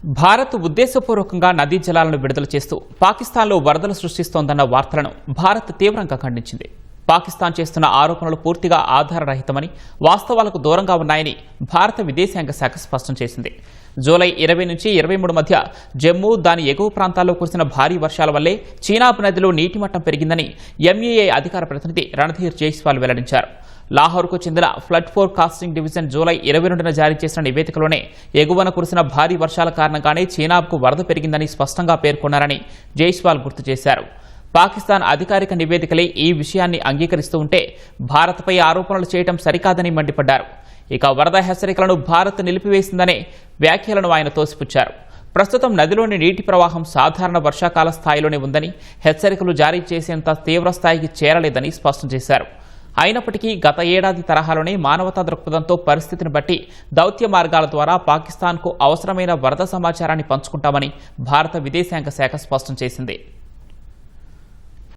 భారత్ ఉద్దేశపూర్వకంగా నదీ జలాలను విడుదల చేస్తూ పాకిస్తాన్లో వరదలు సృష్టిస్తోందన్న వార్తలను భారత్ తీవ్రంగా ఖండించింది. పాకిస్తాన్ చేస్తున్న ఆరోపణలు పూర్తిగా ఆధారరహితమని, వాస్తవాలకు దూరంగా ఉన్నాయని భారత విదేశాంగ శాఖ స్పష్టం చేసింది. జూలై 20 నుంచి 23 మధ్య జమ్మూ, దాని ఎగువ ప్రాంతాల్లో కురిసిన భారీ వర్షాల వల్లే చీనాబ్ నదిలో నీటి మట్టం పెరిగిందని ఎంఈఏ అధికార ప్రతినిధి రణధీర్ జైస్వాల్ వెల్లడించారు. లాహోర్కు చెందిన ఫ్లడ్ ఫోర్కాస్టింగ్ డివిజన్ జూలై 22న జారీ చేసిన నివేదికలోనే ఎగువన కురిసిన భారీ వర్షాల కారణంగానే చీనాబ్కు వరద పెరిగిందని స్పష్టంగా పేర్కొన్నారని జైస్వాల్ గుర్తు చేశారు. పాకిస్తాన్ అధికారిక నివేదికలే ఈ విషయాన్ని అంగీకరిస్తూ ఉంటే భారత్పై ఆరోపణలు చేయడం సరికాదని మండిపడ్డారు. ఇక వరద హెచ్చరికలను భారత్ నిలిపివేసిందనే వ్యాఖ్యలను ఆయన తోసిపుచ్చారు. ప్రస్తుతం నదిలోని నీటి ప్రవాహం సాధారణ వర్షాకాల స్థాయిలోనే ఉందని, హెచ్చరికలు జారీ చేసేంత తీవ్ర స్థాయికి చేరలేదని స్పష్టం చేశారు. అయినప్పటికీ గత ఏడాది తరహాలోనే మానవతా దృక్పథంతో పరిస్థితిని బట్టి దౌత్య మార్గాల ద్వారా పాకిస్తాన్కు అవసరమైన వరద సమాచారాన్ని పంచుకుంటామని భారత విదేశాంగ శాఖ స్పష్టం చేసింది.